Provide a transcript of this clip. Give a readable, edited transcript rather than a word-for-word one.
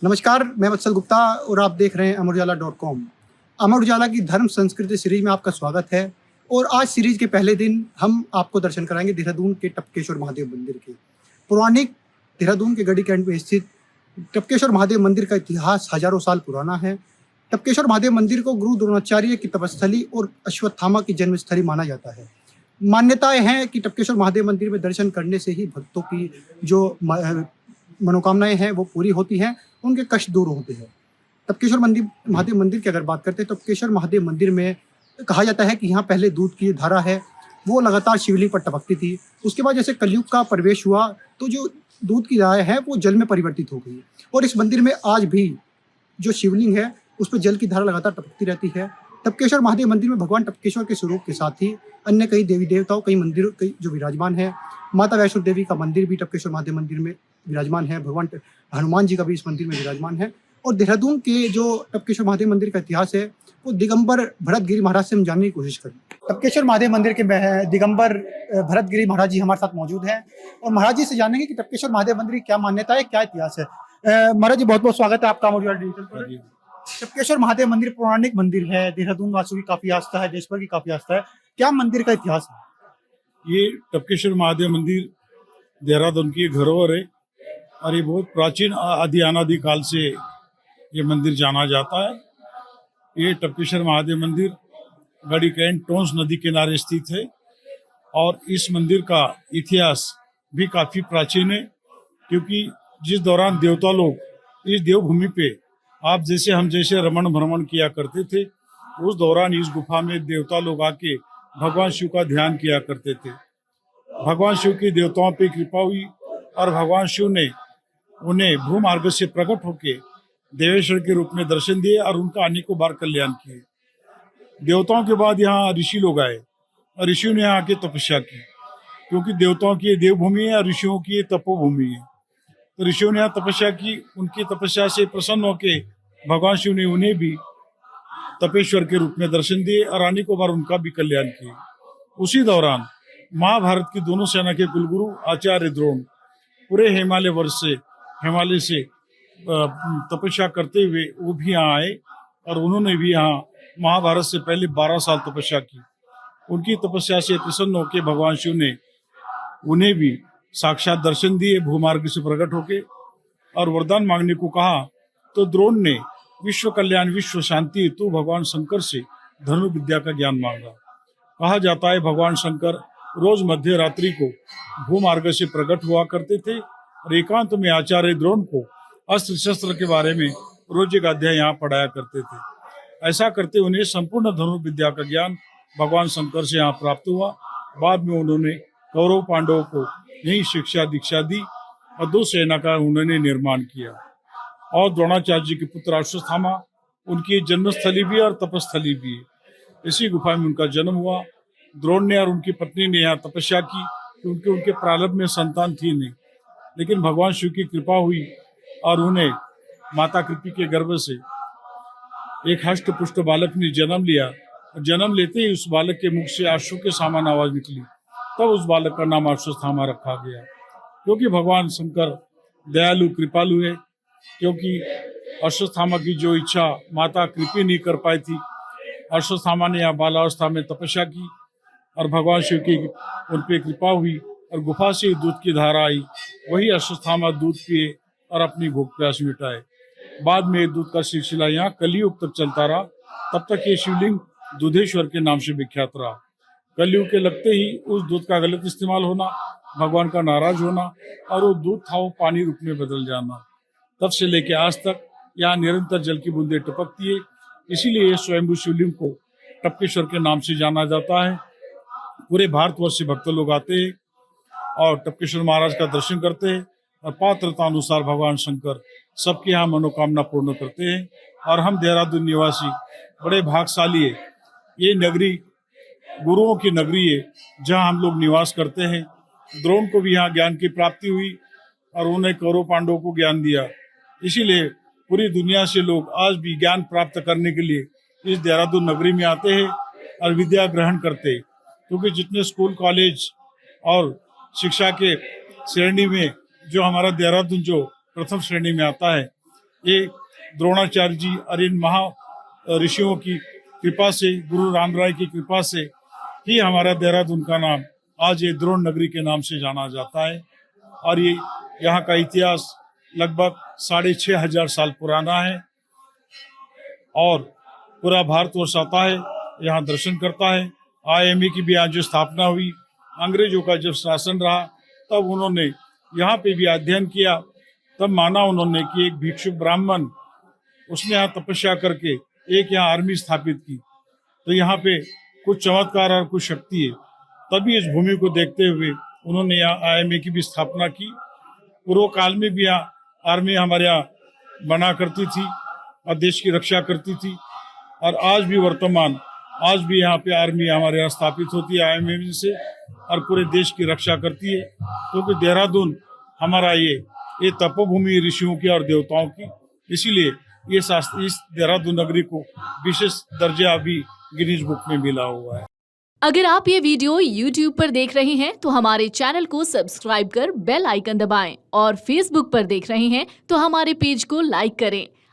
नमस्कार, मैं वत्सल गुप्ता और आप देख रहे हैं अमर उजाला.com। अमर उजाला की धर्म संस्कृति सीरीज में आपका स्वागत है। और आज सीरीज के पहले दिन हम आपको दर्शन कराएंगे देहरादून के टपकेश्वर महादेव मंदिर के। पौराणिक देहरादून के गढ़ी कैंट में स्थित टपकेश्वर महादेव मंदिर का इतिहास हजारों साल पुराना है। टपकेश्वर महादेव मंदिर को गुरु द्रोणाचार्य की तपस्थली और अश्वत्थामा की जन्मस्थली माना जाता है। मान्यताएं हैं कि टपकेश्वर महादेव मंदिर में दर्शन करने से ही भक्तों की जो मनोकामनाएं हैं वो पूरी होती हैं, उनके कष्ट दूर होते हैं। टपकेश्वर महादेव मंदिर की अगर बात करते हैं तो टपकेश्वर महादेव मंदिर में कहा जाता है कि यहाँ पहले दूध की धारा है वो लगातार शिवलिंग पर टपकती थी। उसके बाद जैसे कलयुग का प्रवेश हुआ तो जो दूध की धारा है वो जल में परिवर्तित हो गई और इस मंदिर में आज भी जो शिवलिंग है उस पर जल की धारा लगातार टपकती रहती है। टपकेश्वर महादेव मंदिर में भगवान टपकेश्वर के स्वरूप के साथ ही अन्य कई देवी देवताओं कई जो विराजमान है। माता वैष्णो देवी का मंदिर भी टपकेश्वर महादेव मंदिर में विराजमान है। भगवान हनुमान जी का भी इस मंदिर में विराजमान है। और देहरादून के जो टपकेश्वर महादेव मंदिर का इतिहास है वो दिगंबर भरतगिरी महाराज से हम जानने की कोशिश करें। टपकेश्वर महादेव मंदिर के दिगंबर भरतगिरी महाराज जी हमारे साथ मौजूद हैं और महाराज जी से जानेंगे कि टपकेश्वर महादेव मंदिर की क्या मान्यता है, क्या इतिहास है। महाराज जी बहुत बहुत स्वागत है आपका अमर उजाला डिजिटल पर। टपकेश्वर महादेव मंदिर पौराणिक मंदिर है, देहरादून वासियों की काफी आस्था है, देश भर की काफी आस्था है। क्या मंदिर का इतिहास है? ये टपकेश्वर महादेव मंदिर देहरादून की धरोहर है और ये बहुत प्राचीन आदि अनादि काल से ये मंदिर जाना जाता है। ये टपकेश्वर महादेव मंदिर गढ़ी कैंट टोंस नदी किनारे स्थित है और इस मंदिर का इतिहास भी काफी प्राचीन है, क्योंकि जिस दौरान देवता लोग इस देवभूमि पे आप जैसे हम जैसे रमण भ्रमण किया करते थे, उस दौरान इस गुफा में देवता लोग आके भगवान शिव का ध्यान किया करते थे। भगवान शिव की देवताओं पे कृपा हुई और भगवान शिव ने उन्हें भूमार्ग से प्रकट होके देवेश्वर के रूप में दर्शन दिए और उनका अनेकों बार कल्याण किए। देवताओं के बाद यहाँ ऋषि लोग आए और ऋषियों ने यहाँ आके तपस्या की, क्योंकि देवताओं की देवभूमि है और ऋषियों की तपोभूमि है। तो ऋषियों ने यहाँ तपस्या की, उनकी तपस्या से प्रसन्न होके भगवान शिव ने उन्हें भी तपेश्वर के रूप में दर्शन दिए और अनेकों बार उनका भी कल्याण किए। उसी दौरान महाभारत की दोनों सेना के कुलगुरु आचार्य द्रोण पूरे हिमालय से तपस्या करते हुए वो भी यहाँ आए और उन्होंने भी यहाँ महाभारत से पहले 12 साल तपस्या की। उनकी तपस्या से प्रसन्न होकर भगवान शिव ने उन्हें भी साक्षात दर्शन दिए भूमार्ग से प्रकट होके और वरदान मांगने को कहा। तो द्रोण ने विश्व कल्याण विश्व शांति हेतु भगवान शंकर से धनु विद्या का ज्ञान मांगा। कहा जाता है भगवान शंकर रोज मध्य रात्रि को भूमार्ग से प्रकट हुआ करते थे और एकांत में आचार्य द्रोण को अस्त्र शस्त्र के बारे में रोज एक अध्याय यहाँ पढ़ाया करते थे। ऐसा करते उन्हें संपूर्ण धनु विद्या का ज्ञान भगवान शंकर से यहाँ प्राप्त हुआ। बाद में उन्होंने कौरव पांडवों को यही शिक्षा दीक्षा दी और 2 सेना का उन्होंने निर्माण किया। और द्रोणाचार्य जी के पुत्र अश्वत्थामा उनकी जन्मस्थली भी और तपस्थली भी है। इसी गुफा में उनका जन्म हुआ। द्रोण ने और उनकी पत्नी ने यहाँ तपस्या की, क्योंकि उनके प्रारंभ में संतान थी नहीं, लेकिन भगवान शिव की कृपा हुई और उन्हें माता कृपी के गर्भ से एक हष्ट पुष्ट बालक ने जन्म लिया। जन्म लेते ही उस बालक के मुख से अश्व के समान आवाज निकली, तब उस बालक का नाम अश्वत्थामा रखा गया। क्योंकि भगवान शंकर दयालु कृपालु है, क्योंकि अश्वत्थामा की जो इच्छा माता कृपी नहीं कर पाई थी, अश्वत्थामा ने यहाँ बालावस्था में तपस्या की और भगवान शिव की उन पर कृपा हुई और गुफा से दूध की धारा आई। वही अश्वत्थामा दूध पिए और अपनी भूख प्यास मिटाए। बाद में दूध का सिलसिला यहाँ कलयुग तक चलता रहा। तब तक ये शिवलिंग दूधेश्वर के नाम से विख्यात रहा। कलयुग के लगते ही उस दूध का गलत इस्तेमाल होना, भगवान का नाराज होना और वो दूध था वो पानी रूप में बदल जाना, तब से लेके आज तक यहाँ निरंतर जल की बूंदें टपकती है। इसीलिए स्वयंभू शिवलिंग को टपकेश्वर के नाम से जाना जाता है। पूरे भारतवर्ष से भक्त लोग आते हैं और टपकेश्वर महाराज का दर्शन करते हैं और पात्रता अनुसार भगवान शंकर सबके यहाँ मनोकामना पूर्ण करते हैं। और हम देहरादून निवासी बड़े भाग्यशाली है। ये नगरी गुरुओं की नगरी है, जहाँ हम लोग निवास करते हैं। द्रोण को भी यहाँ ज्ञान की प्राप्ति हुई और उन्हें कौरव पांडवों को ज्ञान दिया। इसीलिए पूरी दुनिया से लोग आज भी ज्ञान प्राप्त करने के लिए इस देहरादून नगरी में आते हैं और विद्या ग्रहण करते हैं। क्योंकि जितने स्कूल कॉलेज और शिक्षा के श्रेणी में जो हमारा देहरादून जो प्रथम श्रेणी में आता है, ये द्रोणाचार्य जी और इन महा ऋषियों की कृपा से, गुरु रामराय की कृपा से ही हमारा देहरादून का नाम आज ये द्रोण नगरी के नाम से जाना जाता है। और ये यहाँ का इतिहास लगभग 6,500 साल पुराना है और पूरा भारतवर्ष आता है, यहाँ दर्शन करता है। IMA की भी आज जो स्थापना हुई, अंग्रेजों का जब शासन रहा तब उन्होंने यहाँ पे भी अध्ययन किया। तब माना उन्होंने कि एक भिक्षुक ब्राह्मण उसने यहाँ तपस्या करके एक यहाँ आर्मी स्थापित की, तो यहाँ पे कुछ चमत्कार और कुछ शक्ति है। तभी इस भूमि को देखते हुए उन्होंने यहाँ IMA की भी स्थापना की। पूर्व काल में भी यहाँ आर्मी हमारे यहाँ बना करती थी और देश की रक्षा करती थी, और आज भी वर्तमान आज भी यहाँ पे आर्मी हमारे यहाँ स्थापित होती है IMA से और पूरे देश की रक्षा करती है। क्योंकि देहरादून हमारा ये तपोभूमि ऋषियों की और देवताओं की, इसीलिए ये शास्त्र इस देहरादून नगरी को विशेष दर्जा अभी गिनीज बुक में मिला हुआ है। अगर आप ये वीडियो YouTube पर देख रहे हैं तो हमारे चैनल को सब्सक्राइब कर बेल आइकन दबाएं, और Facebook पर देख रहे हैं तो हमारे पेज को लाइक करें।